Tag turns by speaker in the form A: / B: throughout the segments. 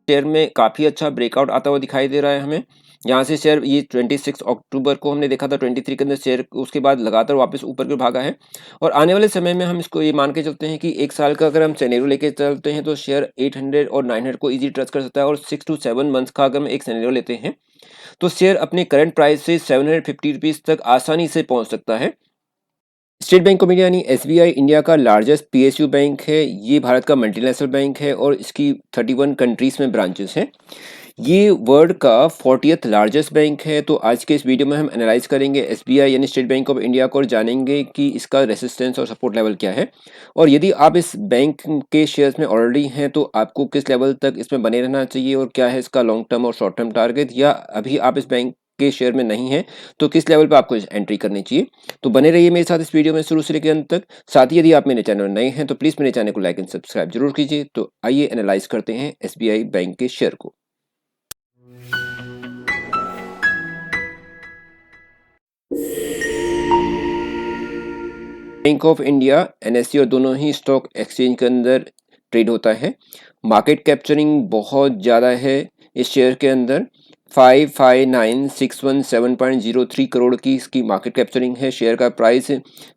A: Share में काफ़ी अच्छा ब्रेकआउट आता हुआ दिखाई दे रहा है हमें। यहाँ से शेयर ये 26 अक्टूबर को हमने देखा था 23 के अंदर शेयर उसके बाद लगातार वापस ऊपर की ओर भागा है और आने वाले समय में हम इसको ये मान के चलते हैं कि 1 साल का अगर हम सिनेरियो लेके चलते हैं तो शेयर 800 और 900 को ईज़िली टच कर सकता है और 6 टू 7 मंथ्स का अगर हम एक सिनेरियो लेते हैं, तो शेयर अपने करंट प्राइस से 750 रुपीज़ तक आसानी से पहुँच सकता है। स्टेट बैंक ऑफ इंडिया यानी एसबीआई इंडिया का लार्जेस्ट पीएसयू बैंक है। ये भारत का मल्टीनेशनल बैंक है और इसकी 31 कंट्रीज में ब्रांचेस हैं। ये वर्ल्ड का 40th लार्जेस्ट बैंक है। तो आज के इस वीडियो में हम एनालाइज करेंगे एसबीआई यानी स्टेट बैंक ऑफ इंडिया को और जानेंगे कि इसका रेसिस्टेंस और सपोर्ट लेवल क्या है और यदि आप इस बैंक के शेयर्स में ऑलरेडी हैं तो आपको किस लेवल तक इसमें बने रहना चाहिए और क्या है इसका लॉन्ग टर्म और शॉर्ट टर्म टारगेट, या अभी आप इस बैंक के शेयर में नहीं है तो किस लेवल पे आपको एंट्री करनी चाहिए। तो बने रहिए मेरे साथ इस वीडियो में शुरू से लेकर अंत तक। साथ ही यदि आप मेरे चैनल में नए हैं तो प्लीज़ मेरे चैनल को लाइक एंड सब्सक्राइब जरूर कीजिए। तो आइए एनालाइज करते हैं एसबीआई बैंक के शेयर को। बैंक ऑफ इंडिया एनएससी और दोनों ही स्टॉक एक्सचेंज के अंदर ट्रेड होता है। मार्केट कैप्चरिंग बहुत ज़्यादा है इस शेयर के अंदर। 559,617.03 करोड़ की इसकी मार्केट कैप्चरिंग है। शेयर का प्राइस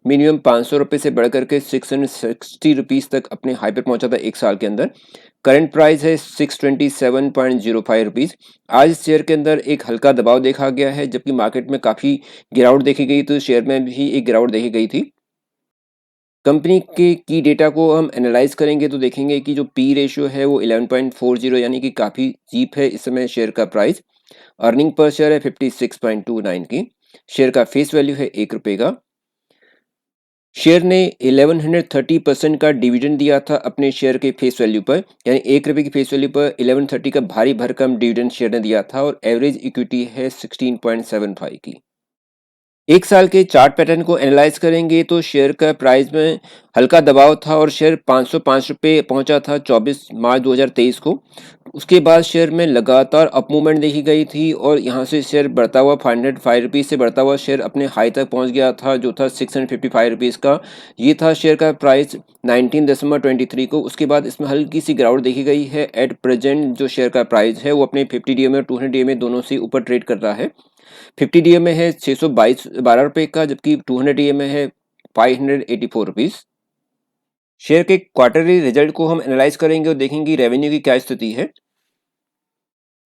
A: मिनिमम 500 रुपये से बढ़ करके 660 रुपीज़ तक अपने हाई पे पहुंचा था एक साल के अंदर। करंट प्राइस है 627.05 रुपीज़। आज इस शेयर के अंदर एक हल्का दबाव देखा गया है, जबकि मार्केट में काफ़ी गिरावट देखी गई, तो शेयर में भी एक गिरावट देखी गई थी। कंपनी के की डेटा को हम एनालाइज करेंगे तो देखेंगे कि जो पी रेशियो है वो 11.40 यानी कि काफ़ी चीप है इस समय शेयर का प्राइस। अर्निंग पर शेयर है 56.29 की। शेयर का फेस वैल्यू है ₹1 का। शेयर ने 1130% का डिविडेंड दिया था अपने शेयर के फेस वैल्यू पर, यानी ₹1 की फेस वैल्यू पर 1130 का भारी भरकम डिविडेंड शेयर ने दिया था और एवरेज इक्विटी है 16.75 की। एक साल के चार्ट पैटर्न को एनालाइज करेंगे तो शेयर का प्राइस में हल्का दबाव था और शेयर 505 रुपये पहुंचा था 24 मार्च 2023 को। उसके बाद शेयर में लगातार अप मूवमेंट देखी गई थी और यहां से शेयर बढ़ता हुआ 505 रुपीज़ से बढ़ता हुआ शेयर अपने हाई तक पहुंच गया था जो था 655 रुपीज़ का। ये था शेयर का प्राइस 19 दिसंबर 23 को। उसके बाद इसमें हल्की सी गिरावट देखी गई है। एट प्रेजेंट जो शेयर का प्राइस है वो अपने 50 डीएमए और 200 डीएमए दोनों से ऊपर ट्रेड कर रहा है। 50 डीएम में है 612 रुपये का, जबकि 200 डीएम में है 584 रुपीज़। शेयर के क्वार्टरली रिजल्ट को हम एनालाइज करेंगे और देखेंगे रेवेन्यू की क्या स्थिति है।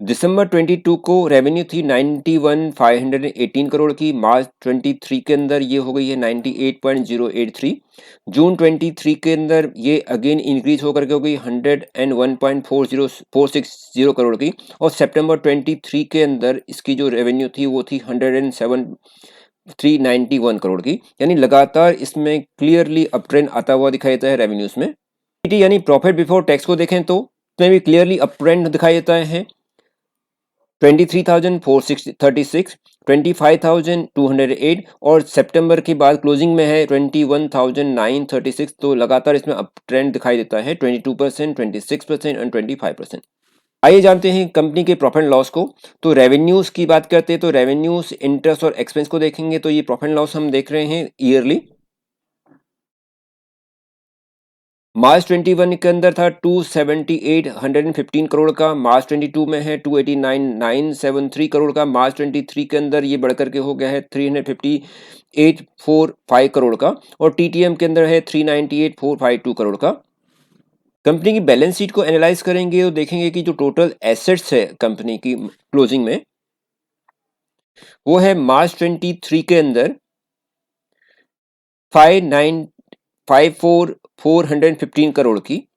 A: दिसंबर 22 को रेवेन्यू थी 91,518 करोड़ की। मार्च 23 के अंदर ये हो गई है 98.083। जून 23 के अंदर ये अगेन इंक्रीज होकर के हो गई 101.460 करोड़ की और सितंबर 23 के अंदर इसकी जो रेवेन्यू थी वो थी 107,391 करोड़ की। यानी लगातार इसमें क्लियरली अप ट्रेंड आता हुआ दिखाई देता है रेवेन्यूज में। यानी प्रॉफिट बिफोर टैक्स को देखें तो इसमें भी क्लियरली अप ट्रेंड दिखाई देता है। 23,436, 25,208 और सितंबर के बाद क्लोजिंग में है 21,936। तो लगातार इसमें अप ट्रेंड दिखाई देता है 22%, 26% और 25%। आइए जानते हैं कंपनी के प्रॉफिट एंड लॉस को। तो रेवेन्यूज की बात करते हैं तो रेवेन्यूज, इंटरेस्ट और एक्सपेंस को देखेंगे तो ये प्रॉफिट एंड लॉस हम देख रहे हैं ईयरली। मार्च 21 के अंदर था 278,115 करोड़ का। मार्च 22 में है 289,973 करोड़ का। मार्च 23 के अंदर ये बढ़कर के हो गया है 358,405 करोड़ का और टीटीएम के अंदर है 398,452 करोड़ का। कंपनी की बैलेंस शीट को एनालाइज करेंगे तो देखेंगे कि जो टोटल एसेट्स है कंपनी की क्लोजिंग में वो है मार्च 23 के अंदर 5,415 करोड़ की,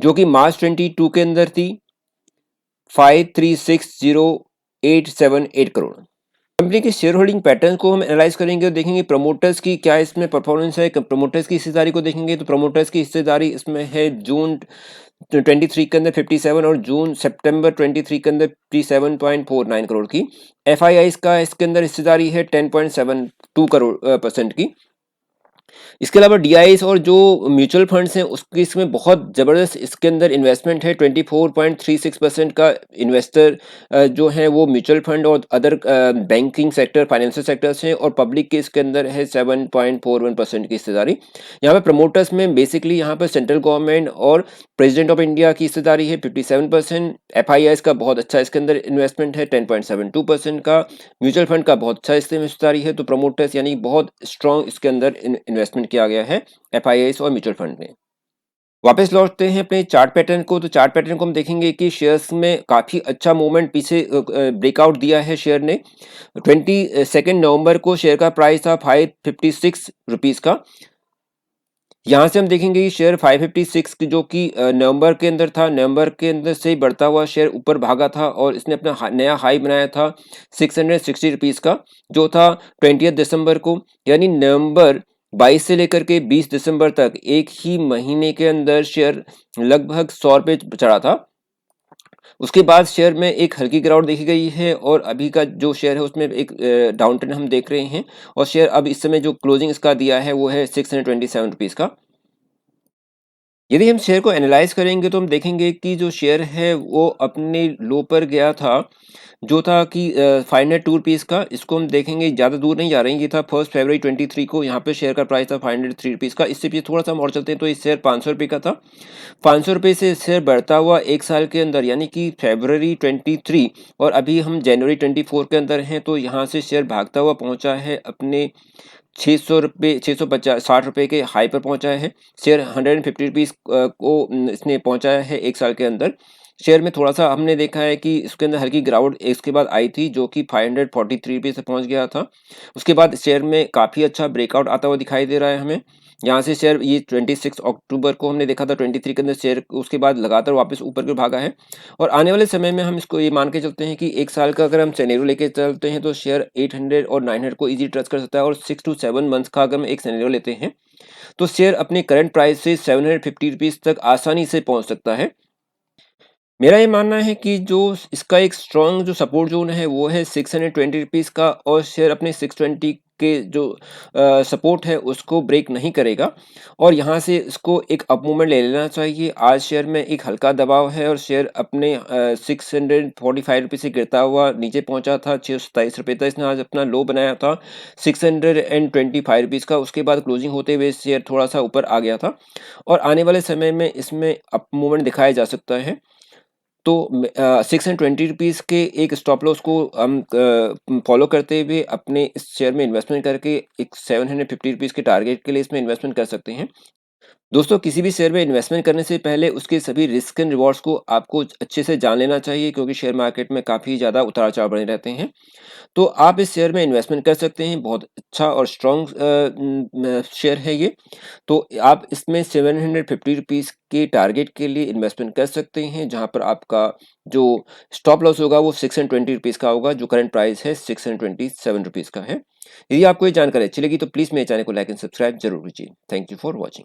A: जो कि मार्च 22 के अंदर थी 5,36,0878 करोड़। कंपनी के शेयर होल्डिंग पैटर्न को हम एनालाइज करेंगे और देखेंगे प्रमोटर्स की क्या इसमें परफॉर्मेंस है। प्रमोटर्स की हिस्सेदारी को देखेंगे तो प्रमोटर्स की हिस्सेदारी इसमें है जून 23 के अंदर 57 और सितंबर 23 के अंदर 57.49 करोड़ की। एफआईआई का इसके अंदर हिस्सेदारी है 10.72% की। इसके अलावा डीआईएस और जो म्यूचुअल फंड्स हैं उसकी इसमें बहुत ज़बरदस्त इसके अंदर इन्वेस्टमेंट है। 24.36% का इन्वेस्टर जो हैं वो म्यूचुअल फंड और other banking sector, financial sectors हैं, और पब्लिक के इसके अंदर है 7.41% की हिस्सेदारी। यहाँ पे प्रमोटर्स में बेसिकली यहाँ पर सेंट्रल गवर्नमेंट और प्रेसिडेंट ऑफ इंडिया की हिस्सेदारी है 57%। एफआईआईस का बहुत अच्छा इसके अंदर इन्वेस्टमेंट है 10.72% का। म्यूचुअल फंड का बहुत अच्छा इसमें हिस्सेदारी है। तो प्रमोटर्स यानी बहुत स्ट्रॉन्ग इसके अंदर इन्वेस्टमेंट किया गया है एफआईआईस और म्यूचुअल फंड में। वापस लौटते हैं अपने चार्ट पैटर्न को। तो चार्ट पैटर्न को हम देखेंगे कि शेयर्स में काफ़ी अच्छा मूवमेंट पीछे ब्रेकआउट दिया है शेयर ने। 22 नवंबर को शेयर का प्राइस था 556 रुपीज़ का। यहाँ से हम देखेंगे कि शेयर 556 की जो कि नवंबर के अंदर था, नवंबर के अंदर से ही बढ़ता हुआ शेयर ऊपर भागा था और इसने अपना नया हाई बनाया था 660 रुपीज़ का, जो था 20 दिसंबर को। यानी नवंबर 22 से लेकर के 20 दिसंबर तक एक ही महीने के अंदर शेयर लगभग 100 रुपये चढ़ा था। उसके बाद शेयर में एक हल्की गिरावट देखी गई है और अभी का जो शेयर है उसमें एक डाउन ट्रेंड हम देख रहे हैं, और शेयर अब इस समय जो क्लोजिंग इसका दिया है वो है 627 रुपीज़ का। यदि हम शेयर को एनालाइज करेंगे तो हम देखेंगे कि जो शेयर है वो अपने लो पर गया था, जो था कि 502 रुपीज़ का। इसको हम देखेंगे ज़्यादा दूर नहीं जा रहे हैं, ये था 1 फरवरी 23 को, यहाँ पे शेयर का प्राइस था 503 रुपीज़ का। इससे पीछे थोड़ा सा हम और चलते हैं तो इस शेयर 500 रुपये का था। 500 रुपये से शेयर बढ़ता हुआ एक साल के अंदर यानी कि फरवरी 23 और अभी हम जनवरी 24 के अंदर हैं, तो यहाँ से शेयर भागता हुआ पहुँचा है अपने 600 रुपये 650 रुपये के हाई पर पहुंचा है। शेयर 150 रुपीज़ को इसने पहुंचाया है एक साल के अंदर। शेयर में थोड़ा सा हमने देखा है कि इसके अंदर हल्की गिरावट इसके बाद आई थी, जो कि 543 रुपये से पहुंच गया था। उसके बाद शेयर में काफ़ी अच्छा ब्रेकआउट आता हुआ दिखाई दे रहा है हमें। यहाँ से शेयर ये 26 अक्टूबर को हमने देखा था 23 के अंदर शेयर उसके बाद लगातार वापस ऊपर की ओर भागा है, और आने वाले समय में हम इसको ये मान के चलते हैं कि एक साल का अगर हम सिनेरियो लेके चलते हैं तो शेयर 800 और 900 को इजी टच कर सकता है, और 6 to 7 मंथ्स का अगर हम एक सिनेरियो लेते हैं तो शेयर अपने करंट प्राइस से 750 रुपीज़ तक आसानी से पहुंच सकता है। मेरा ये मानना है कि जो इसका एक स्ट्रॉन्ग जो सपोर्ट ज़ोन है वो है 620 रुपीज़ का, और शेयर अपने 620 के जो सपोर्ट है उसको ब्रेक नहीं करेगा, और यहाँ से इसको एक अप मूवमेंट ले लेना चाहिए। आज शेयर में एक हल्का दबाव है और शेयर अपने 645 रुपये से गिरता हुआ नीचे पहुँचा था 627 रुपये तक। इसने आज अपना लो बनाया था 625 रुपीज़ का। उसके बाद क्लोजिंग होते हुए शेयर थोड़ा सा ऊपर आ गया था, और आने वाले समय में इसमें अप मूवमेंट दिखाया जा सकता है। तो 620 रुपीज़ के एक स्टॉप लॉस को हम फॉलो करते हुए अपने इस शेयर में इन्वेस्टमेंट करके एक 750 रुपीज़ के टारगेट के लिए इसमें इन्वेस्टमेंट कर सकते हैं। दोस्तों, किसी भी शेयर में इन्वेस्टमेंट करने से पहले उसके सभी रिस्क एंड रिवॉर्ड्स को आपको अच्छे से जान लेना चाहिए, क्योंकि शेयर मार्केट में काफ़ी ज़्यादा उतार-चढ़ाव बने रहते हैं। तो आप इस शेयर में इन्वेस्टमेंट कर सकते हैं, बहुत अच्छा और स्ट्रॉन्ग शेयर है ये। तो आप इसमें 750 रुपीज़ के टारगेट के लिए इन्वेस्टमेंट कर सकते हैं, जहाँ पर आपका जो स्टॉप लॉस होगा वो 620 रुपीज़ का होगा, जो करंट प्राइस है 627 रुपीज़ का है। यदि आपको ये जानकारी अच्छी लगी तो प्लीज़ मेरे चैनल को लाइक एंड सब्सक्राइब ज़रूर कीजिए। Thank you for watching.